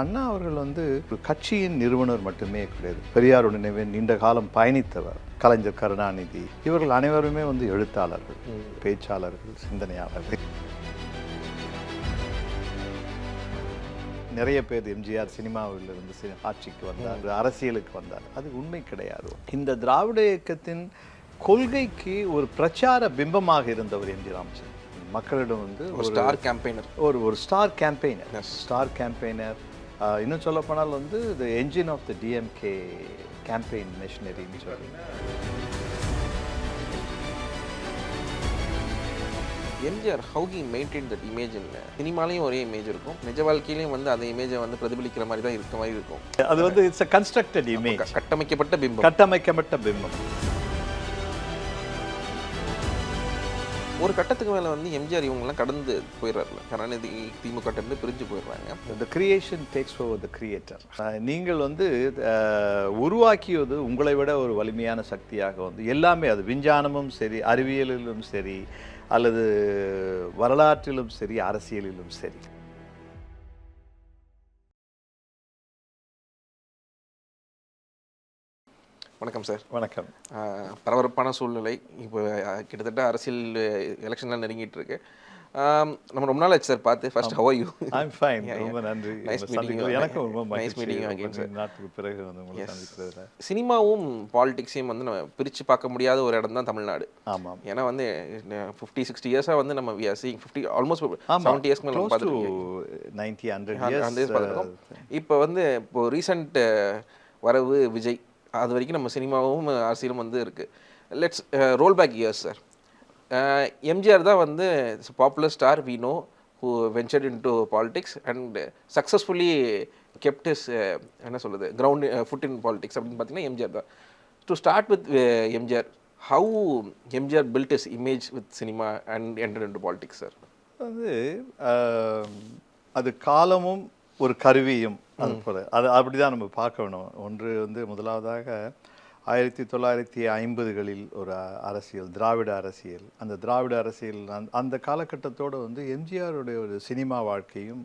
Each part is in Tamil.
அண்ணா அவர்கள் வந்து ஒரு கட்சியின் நிறுவனர் மட்டுமே கிடையாது. பெரியார் நினைவே நீண்ட காலம் பயணித்தவர். கலைஞர் கருணாநிதி இவர்கள் அனைவருமே வந்து எழுத்தாளர்கள், பேச்சாளர்கள், சிந்தனையாளர்கள். நிறைய பேர் எம்ஜிஆர் சினிமாவில் இருந்து ஆட்சிக்கு வந்தார், அரசியலுக்கு வந்தார். அது உண்மை கிடையாது. இந்த திராவிட இயக்கத்தின் கொள்கைக்கு ஒரு பிரச்சார பிம்பமாக இருந்தவர் எம் ஜி ராமச்சந்திரன். மக்களிடம் வந்து ஒரு ஸ்டார் கேம்பெயினர், ஒரு ஸ்டார் கேம்பெயினர். இன்னும் சொல்ல போனால் வந்து the engine of the DMK campaign மிஷனரின்னு சொல்லி. MGR how he maintain that image. சினிமாலையும் ஒரே இமேஜ் இருக்கும், நிஜ வாழ்க்கையிலையும் வந்து அந்த இமேஜை வந்து பிரதிபலிக்கிற மாதிரி தான் இருக்க மாதிரி இருக்கும். அது வந்து இட்ஸ் அ கன்ஸ்ட்ரக்டட் இமேஜ், கட்டமைக்கப்பட்ட பிம்பம். ஒரு கட்டத்துக்கு மேலே வந்து எம்ஜிஆர் இவங்கெல்லாம் கடந்து போயிடுறாருல, கருணாநிதி திமுக பிரிஞ்சு போயிடுறாங்க. The creation takes over the creator. நீங்கள் வந்து உருவாக்கியது உங்களை விட ஒரு வலிமையான சக்தியாக வந்து எல்லாமே, அது விஞ்ஞானமும் சரி, அறிவியலிலும் சரி, அல்லது வரலாற்றிலும் சரி, அரசியலிலும் சரி. வணக்கம் சார். வணக்கம். பரபரப்பான சூழ்நிலை இப்போ, கிட்டத்தட்ட அரசியல் எலெக்ஷன்லாம் நெருங்கிட்டு இருக்கு. நம்ம ரொம்ப நாள் ஆச்சு சார் பார்த்து. First how are you? I am fine, ரொம்ப நன்றி. Nice meeting you. எனக்கு ரொம்ப nice meeting you again sir. நாட்டுக்கு பிறகு வந்து உங்களை சந்திக்கிறதுல சினிமாவும் பாலிடிக்ஸையும் வந்து நம்ம பிரித்து பார்க்க முடியாத ஒரு இடம் தான் தமிழ்நாடு. ஆமாம். ஏன்னா வந்து 50-60 இயர்ஸாக வந்து நம்ம வி ஆர் சீயிங் 50 ஆல்மோஸ்ட் 70 இயர்ஸ்க்கு மேலே பார்த்துருக்கோம். 90-100 இயர்ஸ் பார்த்துருக்கோம். இப்போ வந்து இப்போ ரீசெண்ட் வரவு விஜய், அது வரைக்கும் நம்ம சினிமாவும் அரசியலும் வந்து இருக்குது. Let's roll back years sir. MGR தான் வந்து popular star we know who ventured into politics and successfully kept is என்ன சொல்கிறது கிரவுண்ட் ஃபுட் இன் பாலிடிக்ஸ் அப்படின்னு பார்த்தீங்கன்னா எம்ஜிஆர் தான். To start with MGR, how MGR build his image with cinema and enter into politics sir? வந்து அது காலமும் ஒரு கருவியும், அது போல அது அப்படிதான் நம்ம பார்க்க வேணும். ஒன்று வந்து முதலாவதாக 1950களில் ஒரு அரசியல், திராவிட அரசியல். அந்த திராவிட அரசியல் அந்த காலகட்டத்தோடு வந்து எம்ஜிஆருடைய ஒரு சினிமா வாழ்க்கையும்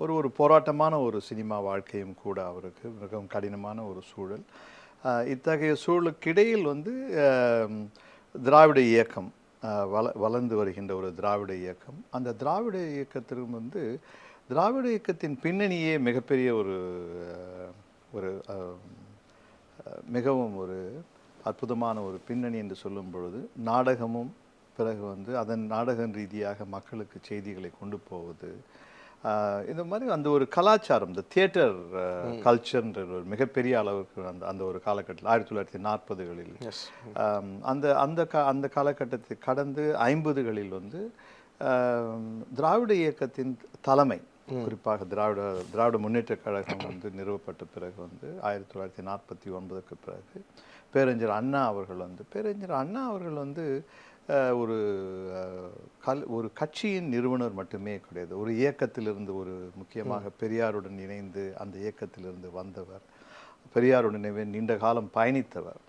ஒரு போராட்டமான ஒரு சினிமா வாழ்க்கையும் கூட அவருக்கு மிகவும் கடினமான ஒரு சூழல். இத்தகைய சூழலுக்கிடையில் வந்து திராவிட இயக்கம் வளர்ந்து வருகின்ற ஒரு திராவிட இயக்கம். அந்த திராவிட இயக்கத்திலும் வந்து திராவிட இயக்கத்தின் பின்னணியே மிகப்பெரிய ஒரு மிகவும் ஒரு அற்புதமான ஒரு பின்னணி என்று சொல்லும் பொழுது, நாடகமும் பிறகு வந்து அதன் நாடகம் ரீதியாக மக்களுக்கு செய்திகளை கொண்டு போவது, இந்த மாதிரி அந்த ஒரு கலாச்சாரம், இந்த தியேட்டர் கல்ச்சர்ன்ற ஒரு மிகப்பெரிய அளவுக்கு அந்த ஒரு காலகட்டத்தில் 1940களில் அந்த காலகட்டத்தை கடந்து 50களில் வந்து திராவிட இயக்கத்தின் தலைமை, குறிப்பாக திராவிட முன்னேற்ற கழகம் வந்து நிறுவப்பட்ட பிறகு வந்து 1949க்கு பிறகு பேரறிஞர் அண்ணா அவர்கள் வந்து ஒரு கட்சியின் நிறுவனர் மட்டுமே கிடையாது. ஒரு இயக்கத்திலிருந்து, ஒரு முக்கியமாக பெரியாருடன் இணைந்து அந்த இயக்கத்திலிருந்து வந்தவர், பெரியார் நினைவே நீண்ட காலம் பயணித்தவர்.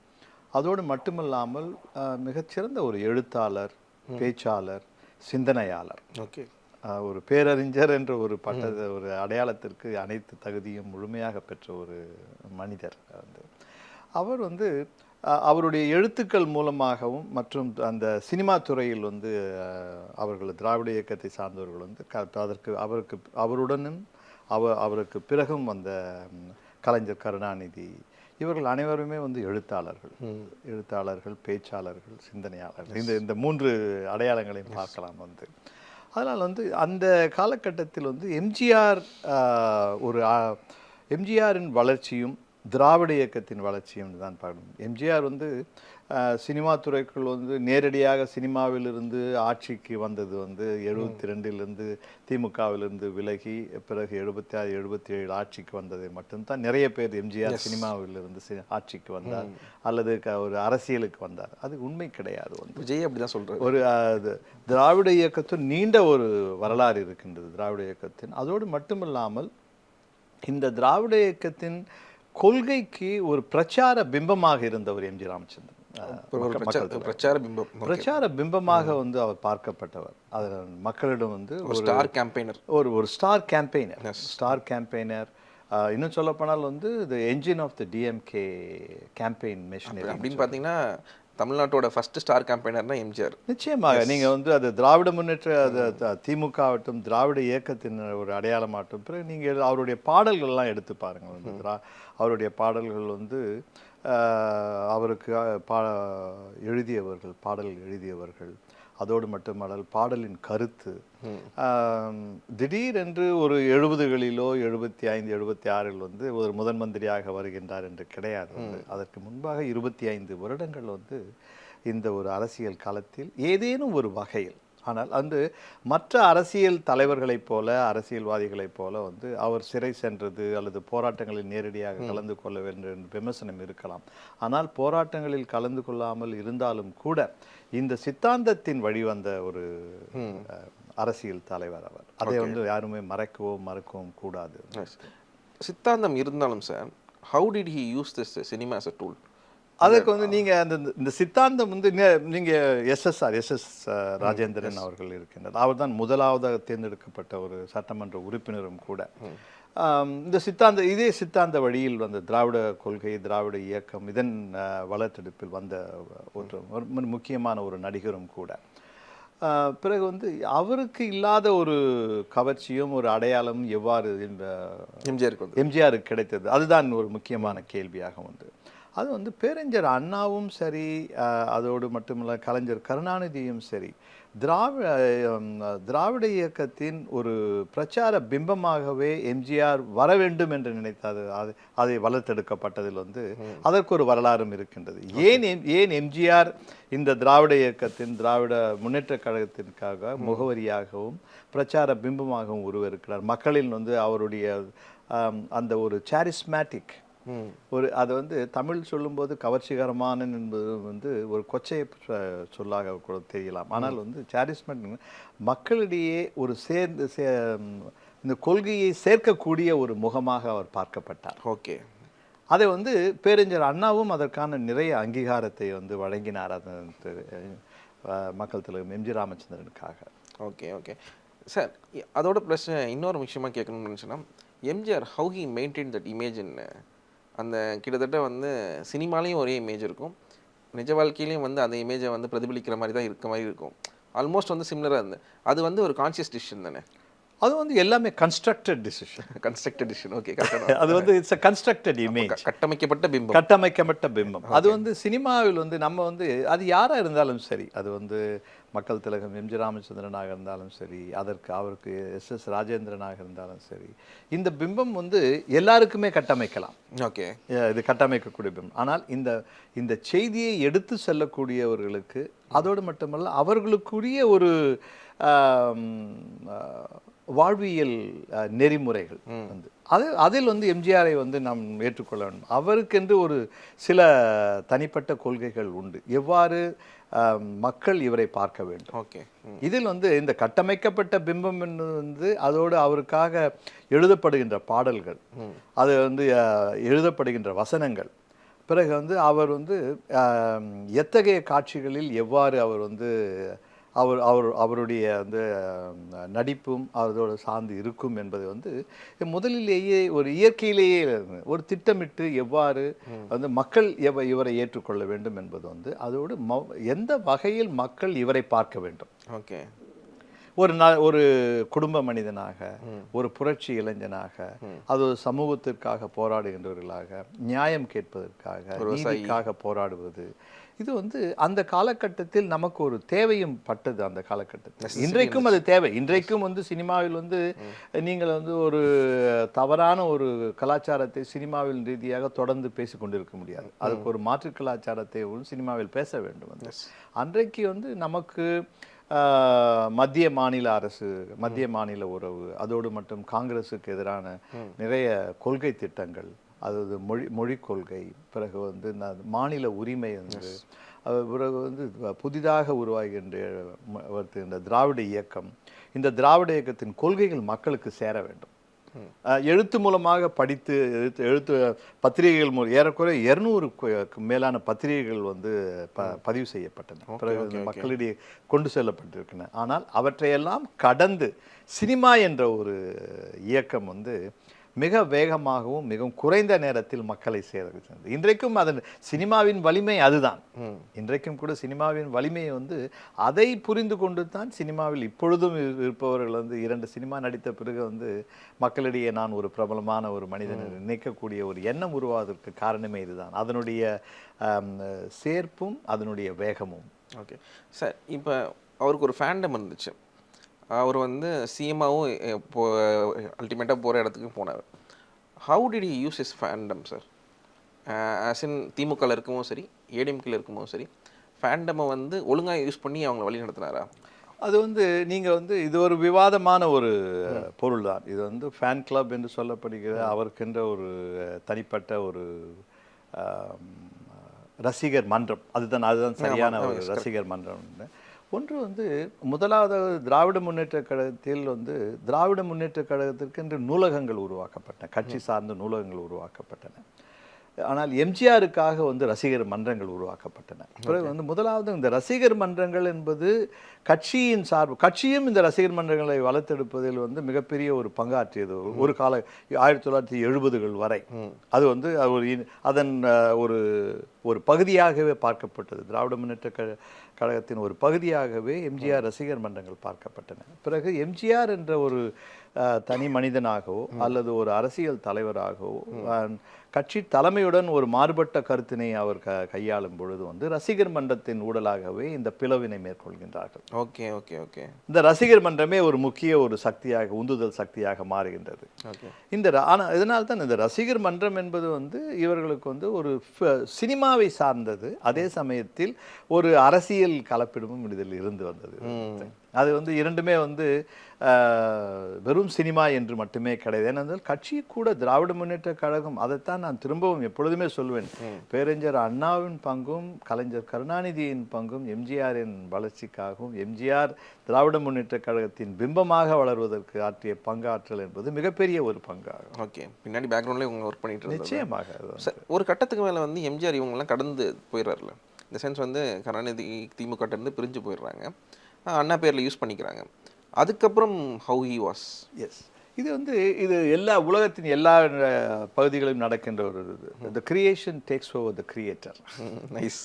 அதோடு மட்டுமல்லாமல் மிகச்சிறந்த ஒரு எழுத்தாளர், பேச்சாளர், சிந்தனையாளர். ஓகே. ஒரு பேரறிஞர் என்ற ஒரு ஒரு அடையாளத்திற்கு அனைத்து தகுதியும் முழுமையாக பெற்ற ஒரு மனிதர். அவர் வந்து அவருடைய எழுத்துக்கள் மூலமாகவும் மற்றும் அந்த சினிமா துறையில் வந்து அவர்கள் திராவிட இயக்கத்தை சார்ந்தவர்கள் வந்து அவருடனும் அவருக்கு பிறகும் வந்த கலைஞர் கருணாநிதி இவர்கள் அனைவருமே வந்து எழுத்தாளர்கள், பேச்சாளர்கள், சிந்தனையாளர்கள். இந்த 3 அடையாளங்களையும் பார்க்கலாம் வந்து. அதனால் வந்து அந்த காலகட்டத்தில் வந்து எம்ஜிஆரின் வளர்ச்சியும் திராவிட இயக்கத்தின் வளர்ச்சியும் தான் பார்க்கணும். எம்ஜிஆர் வந்து சினிமா துறைக்குள் வந்து நேரடியாக சினிமாவிலிருந்து ஆட்சிக்கு வந்தது வந்து 72லிருந்து திமுகவிலிருந்து விலகி பிறகு 76-77 ஆட்சிக்கு வந்ததை மட்டும்தான் நிறைய பேர் எம்ஜிஆர் சினிமாவிலிருந்து ஆட்சிக்கு வந்தார் அல்லது ஒரு அரசியலுக்கு வந்தார். அது உண்மை கிடையாது. வந்து விஜய் அப்படிதான் சொல்றாரு. ஒரு திராவிட இயக்கத்தின் நீண்ட ஒரு வரலாறு இருக்கின்றது திராவிட இயக்கத்தின். அதோடு மட்டுமில்லாமல் இந்த திராவிட இயக்கத்தின் கொள்கைக்கு ஒரு பிரச்சார பிம்பமாக இருந்தவர் எம் ஜி ராமச்சந்திரன். பிரச்சார பிம்பமாக வந்து அவர் பார்க்கப்பட்டவர். அதில் மக்களிடம் வந்து ஒரு ஸ்டார் கேம்பெயினர், ஒரு ஸ்டார் கேம்பெயினர் இன்னும் சொல்லப்போனால் வந்து the engine of the DMK campaign machinery அப்படின்னு பார்த்தீங்கன்னா தமிழ்நாட்டோட ஃபர்ஸ்ட் ஸ்டார் கேம்பெயினர்னா எம்ஜிஆர். நிச்சயமாக நீங்கள் வந்து அது திராவிட முன்னேற்ற அது திமுக ஆகட்டும் திராவிட இயக்கத்தின் ஒரு அடையாளமாகட்டும். பிறகு நீங்கள் அவருடைய பாடல்கள்லாம் எடுத்து பாருங்கள் வந்து அவருடைய பாடல்கள் வந்து அவருக்கு எழுதியவர்கள் பாடல் எழுதியவர்கள் அதோடு மட்டுமல்லால் பாடலின் கருத்து திடீரென்று ஒரு 70களிலோ 75 76 வந்து ஒரு முதன் மந்திரியாக வருகின்றார் என்று கிடையாது. அதற்கு முன்பாக 25 வருடங்கள் வந்து இந்த ஒரு அரசியல் காலத்தில் ஏதேனும் ஒரு வகையில், ஆனால் வந்து மற்ற அரசியல் தலைவர்களைப் போல அரசியல்வாதிகளைப் போல வந்து அவர் சிறை சென்றது அல்லது போராட்டங்களில் நேரடியாக கலந்து கொள்ள வேண்டும் என்ற விமர்சனம் இருக்கலாம். ஆனால் போராட்டங்களில் கலந்து கொள்ளாமல் இருந்தாலும் கூட இந்த சித்தாந்தத்தின் வழிவந்த ஒரு அரசியல் தலைவர் அவர். அதை வந்து யாருமே மறக்கவும் கூடாது. சித்தாந்தம் இருந்தாலும் sir, how did he use this cinema as a tool? அதுக்கு வந்து நீங்க இந்த சித்தாந்தம் வந்து நீங்க எஸ் ராஜேந்திரன் அவர்கள் இருக்கின்றார். அவர் தான் முதலாவதாக தேர்ந்தெடுக்கப்பட்ட ஒரு சட்டமன்ற உறுப்பினரும் கூட. இந்த இதே சித்தாந்த வழியில் வந்த திராவிட கொள்கை திராவிட இயக்கம் இதன் வளர்த்தெடுப்பில் வந்த ஒரு முக்கியமான ஒரு நடிகரும் கூட. பிறகு வந்து அவருக்கு இல்லாத ஒரு கவர்ச்சியும் ஒரு அடையாளம் எவ்வாறு இந்த எம்ஜிஆருக்கு கிடைத்தது, அதுதான் ஒரு முக்கியமான கேள்வியாக வந்து. அது வந்து பேரறிஞர் அண்ணாவும் சரி, அதோடு மட்டுமல்ல கலைஞர் கருணாநிதியும் சரி, திராவிட இயக்கத்தின் ஒரு பிரச்சார பிம்பமாகவே எம்ஜிஆர் வர வேண்டும் என்று நினைத்தது. அதை வளர்த்தெடுக்கப்பட்டதில் வந்து அதற்கு ஒரு வரலாறும் இருக்கின்றது. ஏன் எம்ஜிஆர் இந்த திராவிட இயக்கத்தின் திராவிட முன்னேற்ற கழகத்திற்காக முகவரியாகவும் பிரச்சார பிம்பமாகவும் உருவெடுக்கிறார். மக்களில் வந்து அவருடைய அந்த ஒரு சாரிஸ்மேட்டிக் ஒரு அதை வந்து தமிழ் சொல்லும்போது கவர்ச்சிகரமான என்பது வந்து ஒரு கொச்சையை சொல்லாக கூட தெரியலாம். ஆனால் வந்து சாரிஸ்மெண்ட் மக்களிடையே ஒரு இந்த கொள்கையை சேர்க்கக்கூடிய ஒரு முகமாக அவர் பார்க்கப்பட்டார். ஓகே, அதை வந்து பேரறிஞர் அண்ணாவும் அதற்கான நிறைய அங்கீகாரத்தை வந்து வழங்கினார் மக்கள் தலைவர் எம்ஜி ராமச்சந்திரனுக்காக. ஓகே ஓகே சார், அதோட ப்ளஸ் இன்னொரு விஷயமா கேட்கணும்னு நினச்சேன்னா, MGR how he maintain that image in அந்த கிட்டத்தட்ட வந்து சினிமாலேயும் ஒரே இமேஜ் இருக்கும், நிஜ வாழ்க்கையிலையும் வந்து அந்த இமேஜை வந்து பிரதிபலிக்கிற மாதிரி தான் இருக்க மாதிரி இருக்கும். ஆல்மோஸ்ட் வந்து சிமிலராக இருந்தது. அது வந்து ஒரு கான்ஷியஸ் டிசிஷன் தானே? அது வந்து எல்லாமே கன்ஸ்ட்ரக்டட் டிசிஷன். ஓகே, அது வந்து இட்ஸ் a constructed image, கட்டமைக்கப்பட்ட பிம்பம். அது வந்து சினிமாவில் வந்து நம்ம வந்து அது யாரா இருந்தாலும் சரி, அது வந்து மக்கள் திலகம் எம்ஜி ராமச்சந்திரனாக இருந்தாலும் சரி, அவருக்கு எஸ் ராஜேந்திரனாக இருந்தாலும் சரி, இந்த பிம்பம் வந்து எல்லாருக்குமே கட்டமைக்கலாம். ஓகே, இது கட்டமைக்கக்கூடிய பிம்பம். ஆனால் இந்த செய்தியை எடுத்து செல்லக்கூடியவர்களுக்கு அதோடு மட்டுமல்ல அவர்களுக்குரிய ஒரு வாழ்வியல் நெறிமுறைகள் வந்து அதில் வந்து எம்ஜிஆரை வந்து நாம் ஏற்றுக்கொள்ள வேண்டும். அவருக்கென்று ஒரு சில தனிப்பட்ட கொள்கைகள் உண்டு, எவ்வாறு மக்கள் இவரை பார்க்க வேண்டும். ஓகே, இதில் வந்து இந்த கட்டமைக்கப்பட்ட பிம்பம் வந்து அதோடு அவருக்காக எழுதப்படுகின்ற பாடல்கள், அது வந்து எழுதப்படுகின்ற வசனங்கள், பிறகு வந்து அவர் வந்து எத்தகைய காட்சிகளில் எவ்வாறு அவர் வந்து அவருடைய வந்து நடிப்பும் அதோடு சார்ந்து இருக்கும் என்பது வந்து முதலிலேயே ஒரு இயற்கையிலேயே ஒரு திட்டமிட்டு எவ்வாறு வந்து மக்கள் இவரை ஏற்றுக்கொள்ள வேண்டும் என்பது வந்து அதோடு எந்த வகையில் மக்கள் இவரை பார்க்க வேண்டும். ஓகே, ஒரு குடும்ப மனிதனாக, ஒரு புரட்சி இளைஞனாக, அது ஒரு சமூகத்திற்காக போராடுகின்றவர்களாக, நியாயம் கேட்பதற்காக, நீதிக்காக போராடுவது, இது வந்து அந்த காலகட்டத்தில் நமக்கு ஒரு தேவையும் பட்டது. அந்த காலகட்டத்தில் இன்றைக்கும் அது தேவை. இன்றைக்கும் வந்து சினிமாவில் வந்து நீங்கள் வந்து ஒரு தவறான ஒரு கலாச்சாரத்தை சினிமாவில் ரீதியாக தொடர்ந்து பேசிக்கொண்டிருக்க முடியாது. அதுக்கு ஒரு மாற்று கலாச்சாரத்தை சினிமாவில் பேச வேண்டும். வந்து அன்றைக்கு வந்து நமக்கு மத்திய மாநில அரசு, மத்திய மாநில உறவு, அதோடு மட்டும் காங்கிரஸுக்கு எதிரான நிறைய கொள்கை திட்டங்கள், அதாவது மொழி கொள்கை, பிறகு வந்து மாநில உரிமை வந்து, பிறகு வந்து புதிதாக உருவாகின்ற இந்த திராவிட இயக்கம், இந்த திராவிட இயக்கத்தின் கொள்கைகள் மக்களுக்கு சேர வேண்டும். எழுத்து மூலமாக படித்து எழுத்து பத்திரிகைகள் ஏறக்குறைய 200 மேலான பத்திரிகைகள் வந்து பதிவு செய்யப்பட்டன, பிறகு மக்களிடையே கொண்டு செல்லப்பட்டிருக்கின்றன. ஆனால் அவற்றையெல்லாம் கடந்து சினிமா என்ற ஒரு இயக்கம் வந்து மிக வேகமாகவும் மிகவும் குறைந்த நேரத்தில் மக்களை சேர்ந்தது. இன்றைக்கும் அதன் சினிமாவின் வலிமை அதுதான். இன்றைக்கும் கூட சினிமாவின் வலிமையை வந்து அதை புரிந்து கொண்டு தான் சினிமாவில் இப்பொழுதும் இருப்பவர்கள் வந்து 2 சினிமா நடித்த பிறகு வந்து மக்களிடையே நான் ஒரு பிரபலமான ஒரு மனிதனை நினைக்கக்கூடிய ஒரு எண்ணம் உருவாவதற்கு காரணமே இதுதான். அதனுடைய சேர்ப்பும் அதனுடைய வேகமும். ஓகே சார், இப்போ அவருக்கு ஒரு ஃபேண்டம் இருந்துச்சு. அவர் வந்து சிஎம்மாவும் இப்போ அல்டிமேட்டாக போகிற இடத்துக்கு போனார். How did he use is Phantom sir? As in திமுகவில் இருக்கவும் சரி, ஏடிஎம்கில் இருக்கவும் சரி, ஃபேண்டமை வந்து ஒழுங்காக யூஸ் பண்ணி அவங்கள வழி நடத்தினாரா? அது வந்து நீங்கள் வந்து இது ஒரு விவாதமான ஒரு பொருள் தான். இது வந்து ஃபேன் கிளப் என்று சொல்லப்படுகிற அவருக்கென்ற ஒரு தனிப்பட்ட ஒரு ரசிகர் மன்றம். அதுதான் சரியான ஒரு ரசிகர் மன்றம். ஒன்று வந்து முதலாவது திராவிட முன்னேற்றக் கழகத்தில் வந்து திராவிட முன்னேற்றக் கழகத்திற்கு என்று நூலகங்கள் உருவாக்கப்பட்டன, கட்சி சார்ந்த நூலகங்கள் உருவாக்கப்பட்டன. ஆனால் எம்ஜிஆருக்காக வந்து ரசிகர் மன்றங்கள் உருவாக்கப்பட்டன. பிறகு வந்து முதலாவது இந்த ரசிகர் மன்றங்கள் என்பது கட்சியின் சார்பு, கட்சியும் இந்த ரசிகர் மன்றங்களை வளர்த்தெடுப்பதில் வந்து மிகப்பெரிய ஒரு பங்காற்றியது ஒரு கால 1970கள் வரை. அது வந்து அதன் ஒரு ஒரு பகுதியாகவே பார்க்கப்பட்டது. திராவிட முன்னேற்ற கழகத்தின் ஒரு பகுதியாகவே எம்ஜிஆர் ரசிகர் மன்றங்கள் பார்க்கப்பட்டன. பிறகு எம்ஜிஆர் என்ற ஒரு தனி மனிதனாகவோ அல்லது ஒரு அரசியல் தலைவராகவோ கட்சி தலைமையுடன் ஒரு மாறுபட்ட கருத்தினை அவர் கையாளும் பொழுது வந்து ரசிகர் மன்றத்தின் ஊடலாகவே இந்த பிளவினை மேற்கொள்கின்றார்கள். Okay okay okay. இந்த ரசிகர் மன்றமே ஒரு முக்கிய ஒரு சக்தியாக, உந்துதல் சக்தியாக மாறுகின்றது. ஆனால் இதனால் தான் இந்த ரசிகர் மன்றம் என்பது வந்து இவர்களுக்கு வந்து ஒரு சினிமாவை சார்ந்தது, அதே சமயத்தில் ஒரு அரசியல் கலப்பிடமும் இதில் இருந்து வந்தது. அது வந்து இரண்டுமே வந்து வெறும் சினிமா என்று மட்டுமே கிடையாது. ஏனென்றால் கட்சி கூட திராவிட முன்னேற்ற கழகம், அதைத்தான் நான் திரும்பவும் எப்பொழுதுமே சொல்வேன், பேரறிஞர் அண்ணாவின் பங்கும் கலைஞர் கருணாநிதியின் பங்கும் எம்ஜிஆரின் வளர்ச்சிக்காகவும் எம்ஜிஆர் திராவிட முன்னேற்ற கழகத்தின் பிம்பமாக வளர்வதற்கு ஆற்றிய பங்காற்றல் என்பது மிகப்பெரிய ஒரு பங்காகும். ஓகே, பின்னாடி பேக்ரவுண்ட்ல இவங்க ஒர்க் பண்ணிட்டு நிச்சயமாக ஒரு கட்டத்துக்கு மேலே வந்து எம்ஜிஆர் இவங்கெல்லாம் கடந்து போயிடுறாருல. இந்த சென்ஸ் வந்து கருணாநிதி திமுக இருந்து பிரிஞ்சு போயிடுறாங்க, அண்ணா பேரில் யூஸ் பண்ணிக்கிறாங்க. அதுக்கப்புறம் ஹவு ஹி வாஸ். எஸ், இது வந்து இது எல்லா உலகத்தின் எல்லா பகுதிகளிலும் நடக்கின்ற ஒரு த creation takes over the creator. Nice.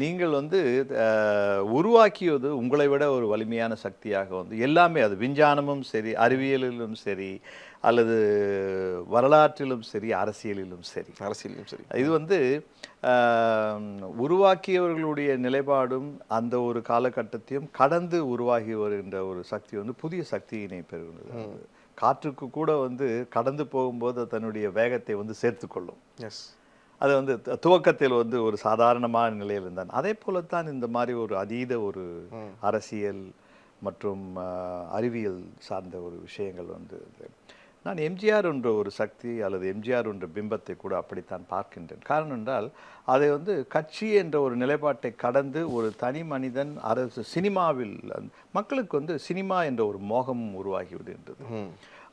நீங்கள் வந்து உருவாக்கியது உங்களை விட ஒரு வலிமையான சக்தியாக வந்து எல்லாமே, அது விஞ்ஞானமும் சரி, அறிவியலிலும் சரி, அல்லது வரலாற்றிலும் சரி, அரசியலிலும் சரி. இது வந்து உருவாக்கியவர்களுடைய நிலைப்பாடும் அந்த ஒரு காலகட்டத்தையும் கடந்து உருவாகி வருகின்ற ஒரு சக்தி வந்து புதிய சக்தியினை பெறுகிறது. காற்றுக்கு கூட வந்து கடந்து போகும்போது தன்னுடைய வேகத்தை வந்து சேர்த்துக்கொள்ளும். எஸ், அது வந்து துவக்கத்தில் வந்து ஒரு சாதாரணமான நிலையில் இருந்தான். அதே போலத்தான் இந்த மாதிரி ஒரு அதீத ஒரு அரசியல் மற்றும் அறிவியல் சார்ந்த ஒரு விஷயங்கள் வந்து நான் எம்ஜிஆர் என்ற ஒரு சக்தி அல்லது எம்ஜிஆர் என்ற பிம்பத்தை கூட அப்படித்தான் பார்க்கின்றேன். காரணம் என்றால் அதை வந்து கட்சி என்ற ஒரு நிலைப்பாட்டை கடந்து ஒரு தனி மனிதன் அரசு சினிமாவில் மக்களுக்கு வந்து சினிமா என்ற ஒரு மோகம் உருவாகி விடுகின்றது.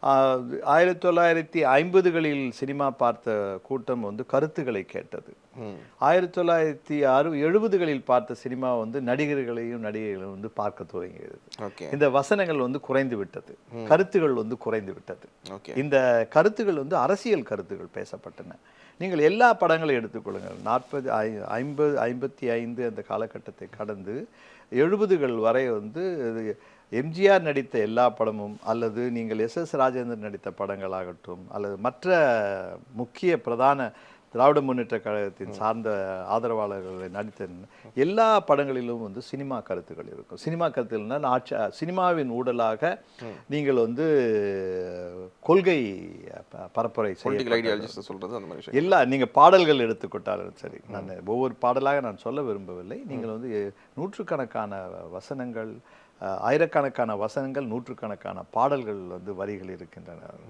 1950களில் சினிமா பார்த்த கூட்டம் வந்து கருத்துக்களை கேட்டது. 1970களில் பார்த்த சினிமா வந்து நடிகர்களையும் நடிகைகளையும் வந்து பார்க்க துவங்கியது. இந்த வசனங்கள் வந்து குறைந்து விட்டது, கருத்துகள் வந்து குறைந்து விட்டது. இந்த கருத்துகள் வந்து அரசியல் கருத்துகள் பேசப்பட்டன. நீங்கள் எல்லா படங்களையும் எடுத்துக்கொள்ளுங்கள், 40, 50, 55 அந்த காலகட்டத்தை கடந்து 70கள் வரை வந்து எம்ஜிஆர் நடித்த எல்லா படமும் அல்லது நீங்கள் எஸ்.எஸ். ராஜேந்திரன் நடித்த படங்களாகட்டும் அல்லது மற்ற முக்கிய பிரதான திராவிட முன்னேற்ற கழகத்தின் சார்ந்த ஆதரவாளர்களை நடித்த எல்லா படங்களிலும் வந்து சினிமா கருத்துக்கள் இருக்கும். சினிமா கருத்துக்கள்னா சினிமாவின் ஊடலாக நீங்கள் வந்து கொள்கை பரப்புரை சொல்றது எல்லா நீங்கள் பாடல்கள் எடுத்துக்கொண்டாலும் சரி, நான் ஒவ்வொரு பாடலாக நான் சொல்ல விரும்பவில்லை. நீங்கள் வந்து நூற்றுக்கணக்கான வசனங்கள், ஆயிரக்கணக்கான வசனங்கள், நூற்றுக்கணக்கான பாடல்கள் வந்து வரிகள் இருக்கின்றன.